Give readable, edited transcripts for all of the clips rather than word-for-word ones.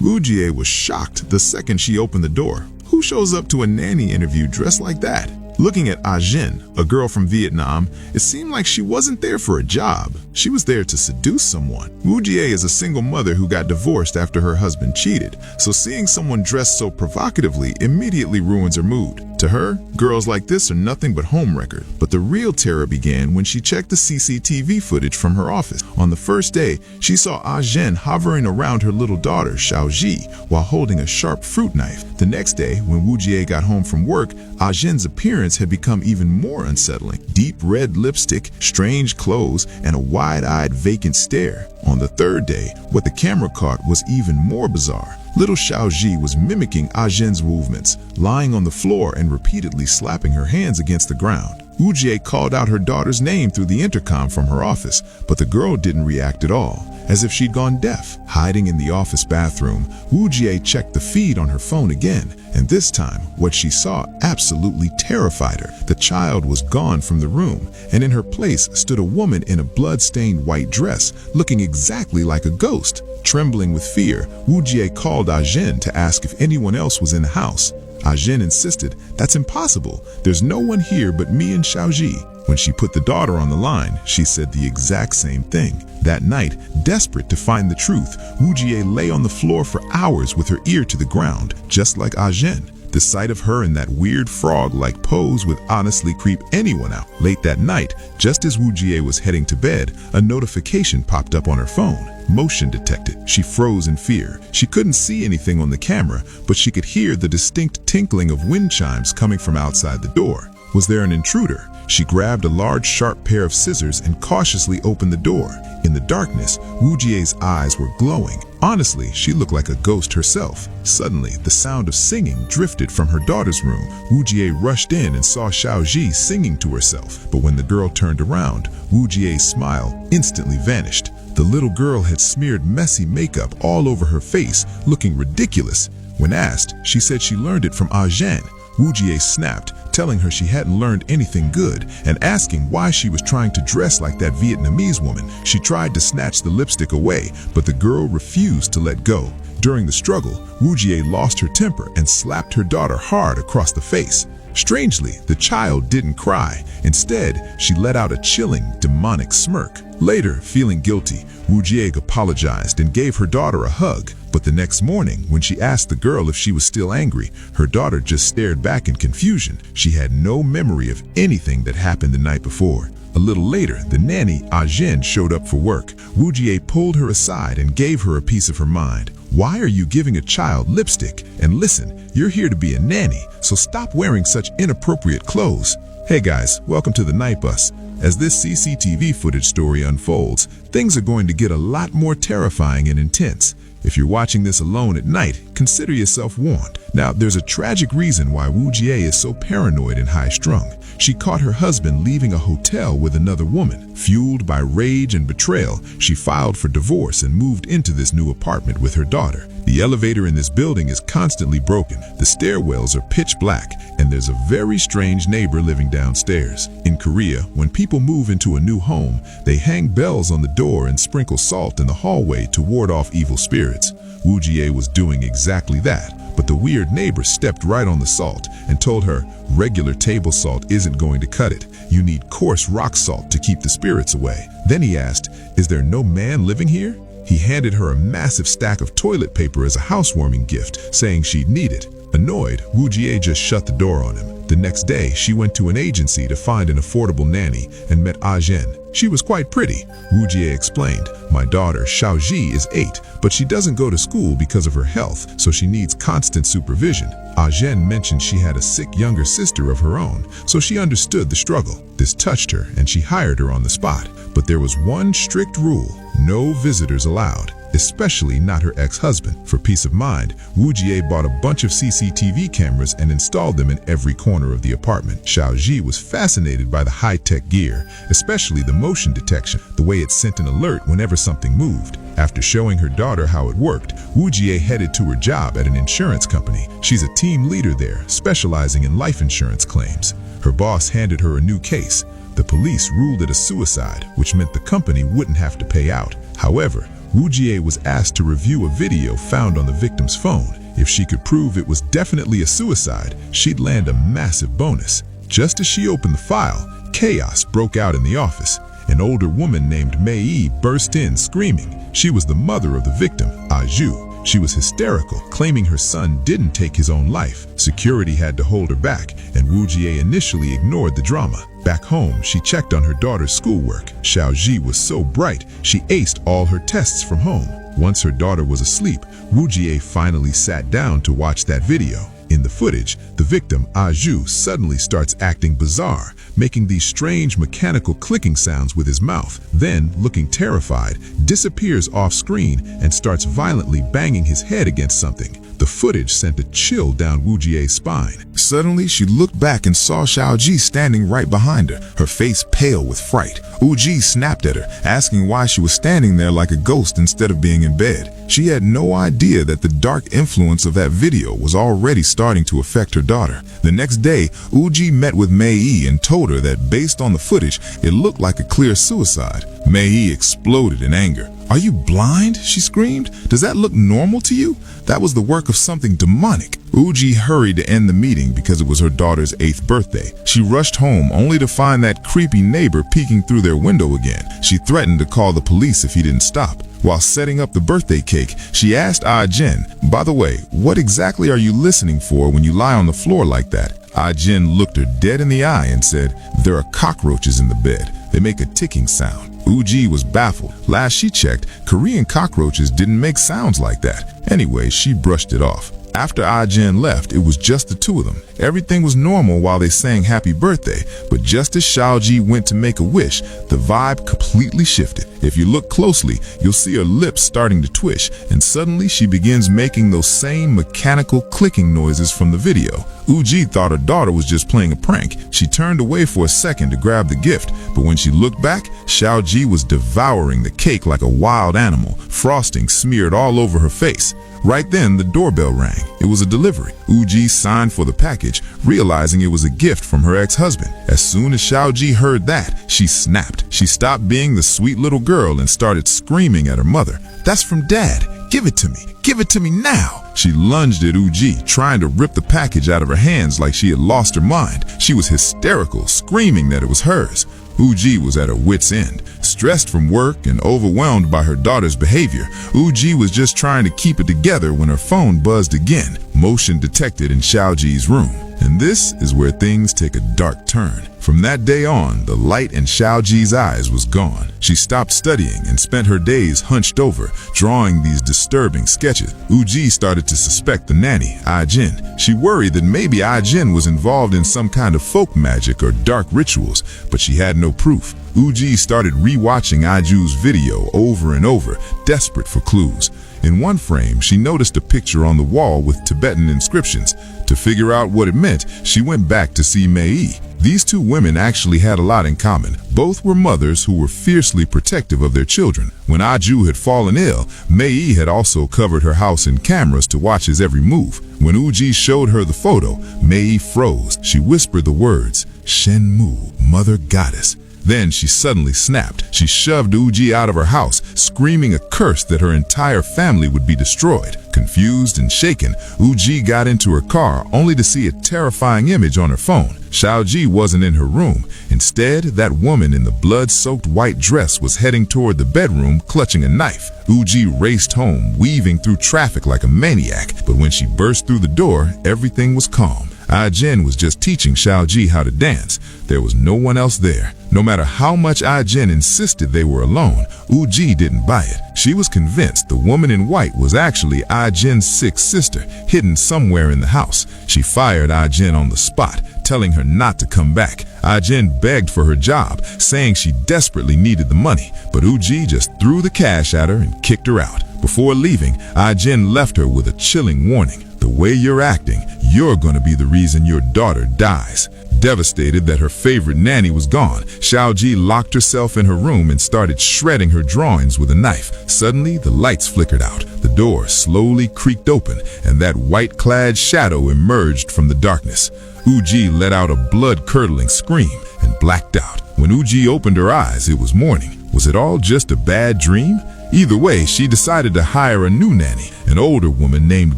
Wu Jie was shocked the second she opened the door. Who shows up to a nanny interview dressed like that? Looking at Ah Jin, a girl from Vietnam, it seemed like she wasn't there for a job. She was there to seduce someone. Wu Jie is a single mother who got divorced after her husband cheated, so seeing someone dressed so provocatively immediately ruins her mood. To her, girls like this are nothing but homewreckers. But the real terror began when she checked the CCTV footage from her office. On the first day, she saw Ah Jin hovering around her little daughter, Xiaoji, while holding a sharp fruit knife. The next day, when Wu Jie got home from work, Ah Jin's appearance had become even more unsettling. Deep red lipstick, strange clothes, and a wide-eyed vacant stare. On the third day, what the camera caught was even more bizarre. Little Xiaoji was mimicking Ah Jin's movements, lying on the floor and repeatedly slapping her hands against the ground. Wu Jie called out her daughter's name through the intercom from her office, but the girl didn't react at all, as if she'd gone deaf. Hiding in the office bathroom, Wu Jie checked the feed on her phone again, and this time, what she saw absolutely terrified her. The child was gone from the room, and in her place stood a woman in a blood-stained white dress, looking exactly like a ghost. Trembling with fear, Wu Jie called Ah Jin to ask if anyone else was in the house. Ah Jin insisted, "That's impossible. There's no one here but me and Xiaoji." When she put the daughter on the line, she said the exact same thing. That night, desperate to find the truth, Wu Jie lay on the floor for hours with her ear to the ground, just like Ah Jin. The sight of her in that weird frog-like pose would honestly creep anyone out. Late that night, just as Wu Jie was heading to bed, a notification popped up on her phone. Motion detected. She froze in fear. She couldn't see anything on the camera, but she could hear the distinct tinkling of wind chimes coming from outside the door. Was there an intruder? She grabbed a large, sharp pair of scissors and cautiously opened the door. In the darkness, Wu Jie's eyes were glowing. Honestly, she looked like a ghost herself. Suddenly, the sound of singing drifted from her daughter's room. Wu Jie rushed in and saw Xiaoji singing to herself. But when the girl turned around, Wu Jie's smile instantly vanished. The little girl had smeared messy makeup all over her face, looking ridiculous. When asked, she said she learned it from Ah Jin. Wu Jie snapped, telling her she hadn't learned anything good and asking why she was trying to dress like that Vietnamese woman. She tried to snatch the lipstick away, but the girl refused to let go. During the struggle, Wu Jie lost her temper and slapped her daughter hard across the face. Strangely, the child didn't cry. Instead, she let out a chilling, demonic smirk. Later, feeling guilty, Wu Jie apologized and gave her daughter a hug. But the next morning, when she asked the girl if she was still angry, her daughter just stared back in confusion. She had no memory of anything that happened the night before. A little later, the nanny, Ah Jin, showed up for work. Wu Jie pulled her aside and gave her a piece of her mind. "Why are you giving a child lipstick? And listen, you're here to be a nanny, so stop wearing such inappropriate clothes." Hey guys, welcome to the Night Bus. As this CCTV footage story unfolds, things are going to get a lot more terrifying and intense. If you're watching this alone at night, consider yourself warned. Now, there's a tragic reason why Wu Jie is so paranoid and high-strung. She caught her husband leaving a hotel with another woman. Fueled by rage and betrayal, she filed for divorce and moved into this new apartment with her daughter. The elevator in this building is constantly broken. The stairwells are pitch black, and there's a very strange neighbor living downstairs. In Korea, when people move into a new home, they hang bells on the door and sprinkle salt in the hallway to ward off evil spirits. Wu Jie was doing exactly that, but the weird neighbor stepped right on the salt and told her, "Regular table salt isn't going to cut it. You need coarse rock salt to keep the spirits away." Then he asked, "Is there no man living here?" He handed her a massive stack of toilet paper as a housewarming gift, saying she'd need it. Annoyed, Wu Jie just shut the door on him. The next day, she went to an agency to find an affordable nanny and met Ah Jin. She was quite pretty. Wu Jie explained, "My daughter, Xiaoji, is 8, but she doesn't go to school because of her health, so she needs constant supervision." Ah Jin mentioned she had a sick younger sister of her own, so she understood the struggle. This touched her, and she hired her on the spot. But there was one strict rule: no visitors allowed, especially not her ex-husband. For peace of mind, Wu Jie bought a bunch of CCTV cameras and installed them in every corner of the apartment. Xiaoji was fascinated by the high-tech gear, especially the motion detection, the way it sent an alert whenever something moved. After showing her daughter how it worked, Wu Jie headed to her job at an insurance company. She's a team leader there, specializing in life insurance claims. Her boss handed her a new case. The police ruled it a suicide, which meant the company wouldn't have to pay out. However, Woo-jae was asked to review a video found on the victim's phone. If she could prove it was definitely a suicide, she'd land a massive bonus. Just as she opened the file, chaos broke out in the office. An older woman named Mei burst in screaming. She was the mother of the victim, Aju. She was hysterical, claiming her son didn't take his own life. Security had to hold her back, and Woo-jae initially ignored the drama. Back home, she checked on her daughter's schoolwork. Xiaoji was so bright, she aced all her tests from home. Once her daughter was asleep, Woo-jae finally sat down to watch that video. In the footage, the victim, Aju, suddenly starts acting bizarre, making these strange mechanical clicking sounds with his mouth. Then, looking terrified, disappears off screen and starts violently banging his head against something. The footage sent a chill down Woo-jae's spine. Suddenly, she looked back and saw Xiaoji standing right behind her, her face pale with fright. Woo-jae snapped at her, asking why she was standing there like a ghost instead of being in bed. She had no idea that the dark influence of that video was already starting to affect her daughter. The next day, Woo-jae met with Mei and told her that based on the footage, it looked like a clear suicide. Mei exploded in anger. "Are you blind?" she screamed. "Does that look normal to you? That was the work of something demonic." Woo-jae hurried to end the meeting because it was her daughter's 8th birthday. She rushed home only to find that creepy neighbor peeking through their window again. She threatened to call the police if he didn't stop. While setting up the birthday cake, she asked Ah-jin, "By the way, what exactly are you listening for when you lie on the floor like that?" Ah-jin looked her dead in the eye and said, "There are cockroaches in the bed. They make a ticking sound." Woo-jae was baffled. Last she checked, Korean cockroaches didn't make sounds like that. Anyway, she brushed it off. After Ah-jin left, it was just the two of them. Everything was normal while they sang happy birthday, but just as Xiaoji went to make a wish, the vibe completely shifted. If you look closely, you'll see her lips starting to twitch, and suddenly she begins making those same mechanical clicking noises from the video. Woo-jae thought her daughter was just playing a prank. She turned away for a second to grab the gift, but when she looked back, Xiaoji was devouring the cake like a wild animal, frosting smeared all over her face. Right then, the doorbell rang. It was a delivery. Woo-jae signed for the package, realizing it was a gift from her ex-husband. As soon as Xiaoji heard that, she snapped. She stopped being the sweet little girl and started screaming at her mother. "That's from Dad. Give it to me. Give it to me now." She lunged at Woo-jae, trying to rip the package out of her hands like she had lost her mind. She was hysterical, screaming that it was hers. Woo-jae was at her wit's end. Stressed from work and overwhelmed by her daughter's behavior, Woo-jae was just trying to keep it together when her phone buzzed again. Motion detected in Xiaoji's room. And this is where things take a dark turn. From that day on, the light in Xiaoji's eyes was gone. She stopped studying and spent her days hunched over, drawing these disturbing sketches. Woo-jae started to suspect the nanny, Ah-jin. She worried that maybe Ah-jin was involved in some kind of folk magic or dark rituals, but she had no proof. Woo-jae started rewatching Aju's video over and over, desperate for clues. In one frame, she noticed a picture on the wall with Tibetan inscriptions. To figure out what it meant, she went back to see Mei. These two women actually had a lot in common. Both were mothers who were fiercely protective of their children. When Aju had fallen ill, Mei had also covered her house in cameras to watch his every move. When Woo-jae showed her the photo, Mei froze. She whispered the words, "Shenmu, Mother Goddess." Then she suddenly snapped. She shoved Woo-jae out of her house, screaming a curse that her entire family would be destroyed. Confused and shaken, Woo-jae got into her car only to see a terrifying image on her phone. Xiaoji wasn't in her room. Instead, that woman in the blood-soaked white dress was heading toward the bedroom, clutching a knife. Woo-jae raced home, weaving through traffic like a maniac, but when she burst through the door, everything was calm. Ah-jin was just teaching Xiaoji how to dance. There was no one else there. No matter how much Ah-jin insisted they were alone, Woo-jae didn't buy it. She was convinced the woman in white was actually Ah-jin's sick sister, hidden somewhere in the house. She fired Ah-jin on the spot, telling her not to come back. Ah-jin begged for her job, saying she desperately needed the money, but Woo-jae just threw the cash at her and kicked her out. Before leaving, Ah-jin left her with a chilling warning. The way you're acting, you're going to be the reason your daughter dies. Devastated that her favorite nanny was gone, Xiaoji locked herself in her room and started shredding her drawings with a knife. Suddenly, the lights flickered out. The door slowly creaked open, and that white-clad shadow emerged from the darkness. Woo-jae let out a blood-curdling scream and blacked out. When Woo-jae opened her eyes, it was morning. Was it all just a bad dream? Either way, she decided to hire a new nanny, an older woman named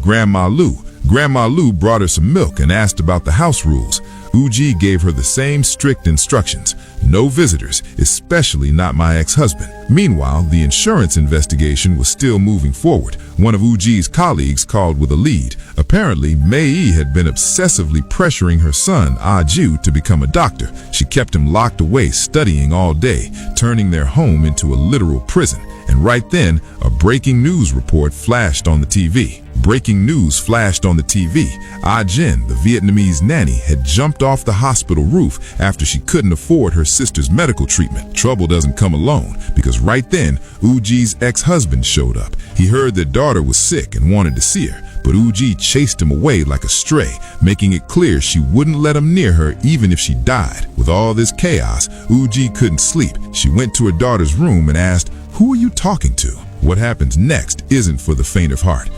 Grandma Lou. Grandma Lou brought her some milk and asked about the house rules. Uji gave her the same strict instructions. No visitors, especially not my ex-husband. Meanwhile, the insurance investigation was still moving forward. One of Uji's colleagues called with a lead. Apparently, Mei had been obsessively pressuring her son, Aju, to become a doctor. She kept him locked away studying all day, turning their home into a literal prison. And right then, a breaking news report flashed on the TV. Breaking news flashed on the TV. Ah-Jin, the Vietnamese nanny, had jumped off the hospital roof after she couldn't afford her sister's medical treatment. Trouble doesn't come alone, because right then, Uji's ex-husband showed up. He heard their daughter was sick and wanted to see her, but Uji chased him away like a stray, making it clear she wouldn't let him near her even if she died. With all this chaos, Uji couldn't sleep. She went to her daughter's room and asked, "Who are you talking to?" What happens next isn't for the faint of heart.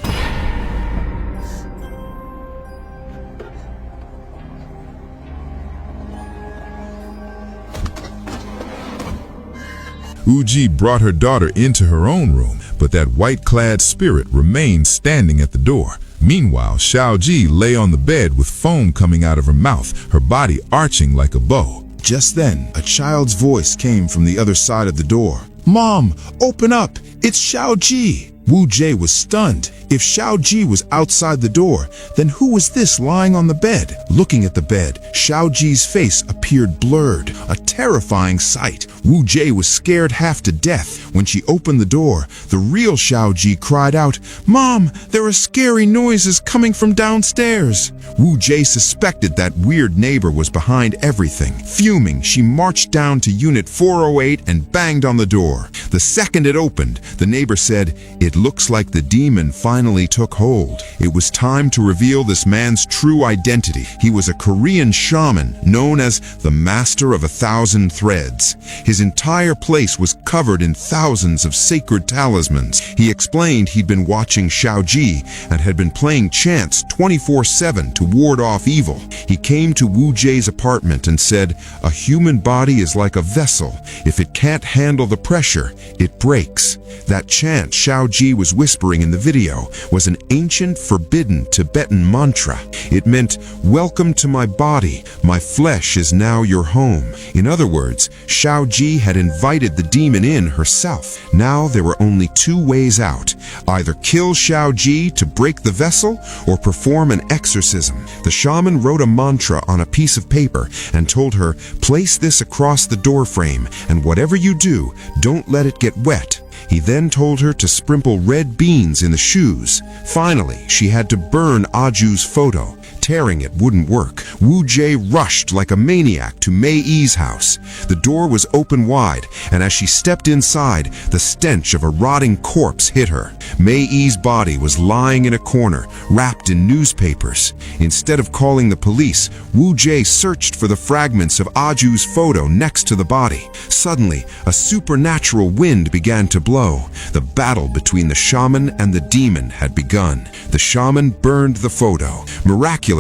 Uji brought her daughter into her own room, but that white-clad spirit remained standing at the door. Meanwhile, Xiaoji lay on the bed with foam coming out of her mouth, her body arching like a bow. Just then, a child's voice came from the other side of the door. "Mom, open up! It's Xiaoji!" Wu Jie was stunned. If Xiaoji was outside the door, then who was this lying on the bed? Looking at the bed, Xiaoji's face appeared blurred, a terrifying sight. Wu Jie was scared half to death. When she opened the door, the real Xiaoji cried out, "Mom, there are scary noises coming from downstairs." Wu Jie suspected that weird neighbor was behind everything. Fuming, she marched down to Unit 408 and banged on the door. The second it opened, the neighbor said, "It looks like the demon finally took hold." It was time to reveal this man's true identity. He was a Korean shaman known as the Master of 1,000 Threads. His entire place was covered in thousands of sacred talismans. He explained he'd been watching Xiaoji and had been playing chants 24/7 to ward off evil. He came to Wu Jie's apartment and said, "A human body is like a vessel. If it can't handle the pressure, it breaks." That chant Xiaoji was whispering in the video was an ancient, forbidden Tibetan mantra. It meant, "Welcome to my body. My flesh is now your home." In other words, Xiaoji had invited the demon in herself. Now there were only two ways out. Either kill Xiaoji to break the vessel or perform an exorcism. The shaman wrote a mantra on a piece of paper and told her, "Place this across the doorframe, and whatever you do, don't let it get wet." He then told her to sprinkle red beans in the shoes. Finally, she had to burn Aju's photo. Tearing it wouldn't work. Wu Jie rushed like a maniac to Mei Yi's house. The door was open wide, and as she stepped inside, the stench of a rotting corpse hit her. Mei Yi's body was lying in a corner, wrapped in newspapers. Instead of calling the police, Wu Jie searched for the fragments of Aju's photo next to the body. Suddenly, a supernatural wind began to blow. The battle between the shaman and the demon had begun. The shaman burned the photo. Miraculously,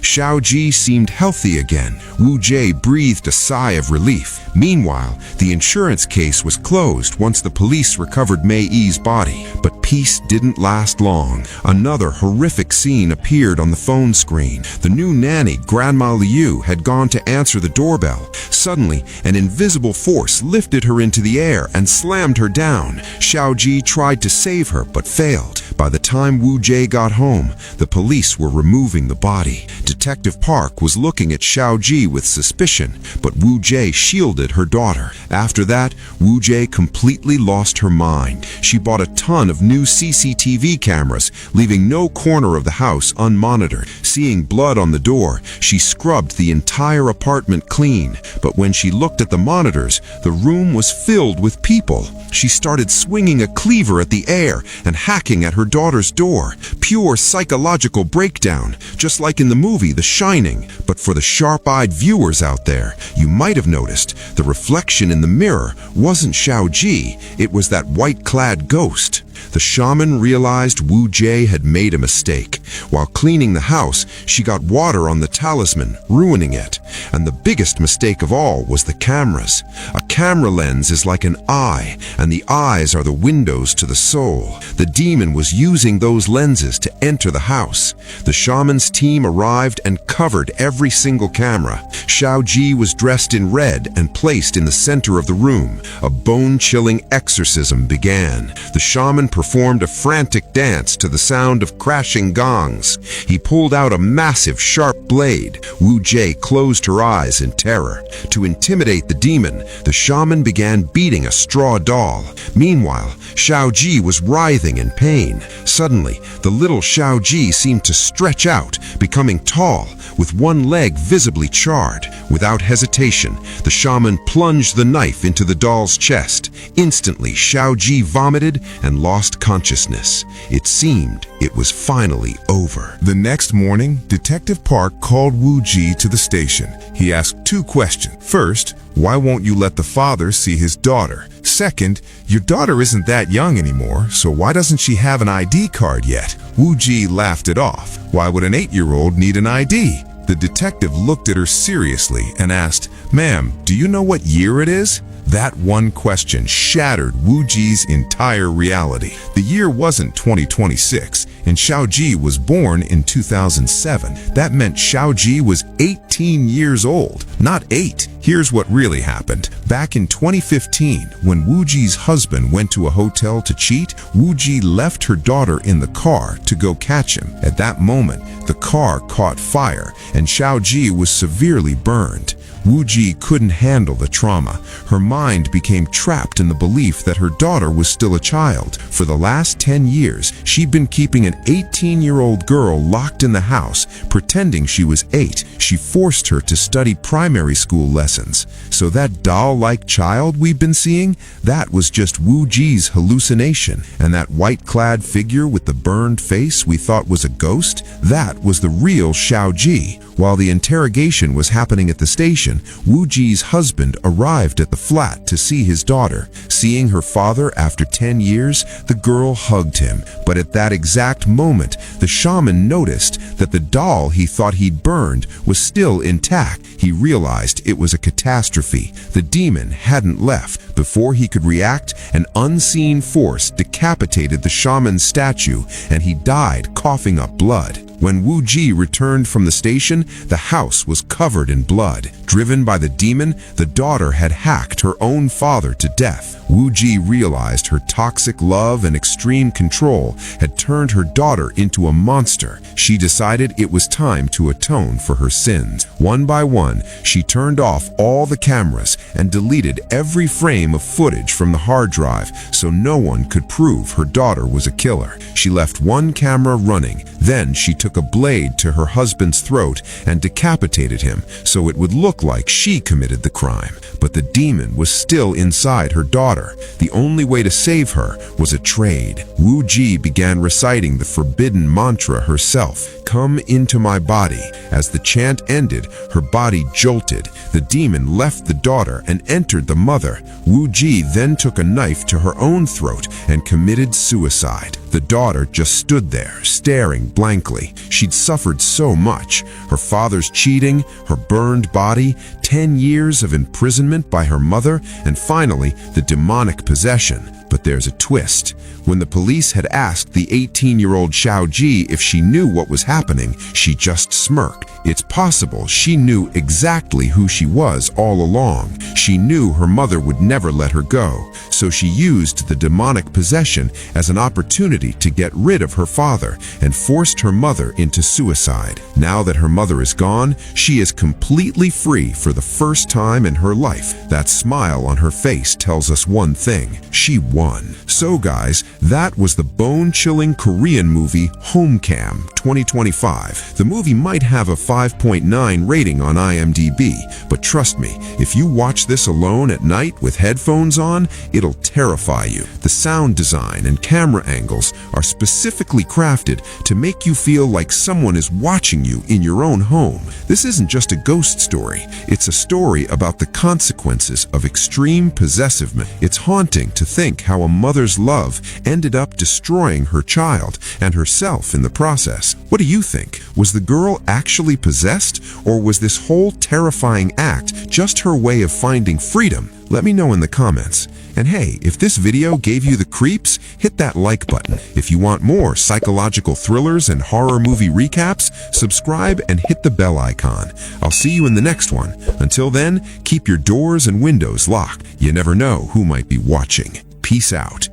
Xiaoji seemed healthy again. Wu Jie breathed a sigh of relief. Meanwhile, the insurance case was closed once the police recovered Mei Yi's body. But peace didn't last long. Another horrific scene appeared on the phone screen. The new nanny, Grandma Liu, had gone to answer the doorbell. Suddenly, an invisible force lifted her into the air and slammed her down. Xiaoji tried to save her, but failed. By the time Wu Jie got home, the police were removing the body. Detective Park was looking at Xiaoji with suspicion, but Wu Jie shielded her daughter. After that, Wu Jie completely lost her mind. She bought a ton of new CCTV cameras, leaving no corner of the house unmonitored. Seeing blood on the door, she scrubbed the entire apartment clean. But when she looked at the monitors, the room was filled with people. She started swinging a cleaver at the air and hacking at her daughter's door. Pure psychological breakdown, just like in the movie The Shining. But for the sharp-eyed viewers out there, you might have noticed the reflection in the mirror wasn't Xiaoji, it was that white-clad ghost. the shaman realized Wu Jie had made a mistake. While cleaning the house, she got water on the talisman, ruining it. And the biggest mistake of all was the cameras. A camera lens is like an eye, and the eyes are the windows to the soul. The demon was using those lenses to enter the house. The shaman's team arrived and covered every single camera. Xiao Ji was dressed in red and placed in the center of the room. A bone-chilling exorcism began. The shaman performed a frantic dance to the sound of crashing gongs. He pulled out a massive, sharp blade. Wu Jie closed her eyes in terror. To intimidate the demon, the shaman began beating a straw doll. Meanwhile, Xiao Ji was writhing in pain. Suddenly, the little Xiao Ji seemed to stretch out, becoming tall, with one leg visibly charred. Without hesitation, the shaman plunged the knife into the doll's chest. Instantly, Xiao Ji vomited and lost consciousness. It seemed it was finally over. The next morning, Detective Park called Wu Ji to the station. He asked 2 questions. First, why won't you let the father see his daughter? Second, your daughter isn't that young anymore, so why doesn't she have an ID card yet? Wu Ji laughed it off. Why would an 8-year-old need an ID? The detective looked at her seriously and asked, "Ma'am, do you know what year it is?" That one question shattered Wu Ji's entire reality. The year wasn't 2026, and Xiao Ji was born in 2007. That meant Xiao Ji was 18 years old, not 8. Here's what really happened. Back in 2015, when Wu Ji's husband went to a hotel to cheat, Wu Ji left her daughter in the car to go catch him. At that moment, the car caught fire, and Xiao Ji was severely burned. Wu Ji couldn't handle the trauma. Her mind became trapped in the belief that her daughter was still a child. For the last 10 years, she'd been keeping an 18-year-old girl locked in the house, pretending she was 8. She forced her to study primary school lessons. So that doll-like child we've been seeing, that was just Wu Ji's hallucination. And that white-clad figure with the burned face we thought was a ghost, that was the real Xiao Ji. While the interrogation was happening at the station, Wu Ji's husband arrived at the flat to see his daughter. Seeing her father after 10 years, the girl hugged him. But at that exact moment, the shaman noticed that the doll he thought he'd burned was still intact. He realized it was a catastrophe. The demon hadn't left. Before he could react, an unseen force decapitated the shaman's statue, and he died coughing up blood. When Wu Ji returned from the station, the house was covered in blood. Driven by the demon, the daughter had hacked her own father to death. Wu Ji realized her toxic love and extreme control had turned her daughter into a monster. She decided it was time to atone for her sins. One by one, she turned off all the cameras and deleted every frame of footage from the hard drive so no one could prove her daughter was a killer. She left one camera running. Then she took a blade to her husband's throat and decapitated him so it would look like she committed the crime. But the demon was still inside her daughter. The only way to save her was a trade. Wu Ji began reciting the forbidden mantra herself, "Come into my body." As the chant ended, her body jolted. The demon left the daughter and entered the mother. Wu Ji then took a knife to her own throat and committed suicide. The daughter just stood there, staring blankly. She'd suffered so much. Her father's cheating, her burned body, 10 years of imprisonment by her mother, and finally, the demonic possession. But there's a twist. When the police had asked the 18-year-old Xiao Ji if she knew what was happening, she just smirked. It's possible she knew exactly who she was all along. She knew her mother would never let her go, so she used the demonic possession as an opportunity to get rid of her father and forced her mother into suicide. Now that her mother is gone, she is completely free for the first time in her life. That smile on her face tells us one thing: she won. So guys, that was the bone-chilling Korean movie HomeCam 2025. The movie might have a 5.9 rating on IMDb, but trust me, if you watch this alone at night with headphones on, it'll terrify you. The sound design and camera angles are specifically crafted to make you feel like someone is watching you in your own home. This isn't just a ghost story, it's a story about the consequences of extreme possessiveness. It's haunting to think how a mother's love ended up destroying her child and herself in the process. What do you think? Was the girl actually possessed, or was this whole terrifying act just her way of finding freedom? Let me know in the comments. And hey, if this video gave you the creeps, hit that like button. If you want more psychological thrillers and horror movie recaps, subscribe and hit the bell icon. I'll see you in the next one. Until then, keep your doors and windows locked. You never know who might be watching. Peace out.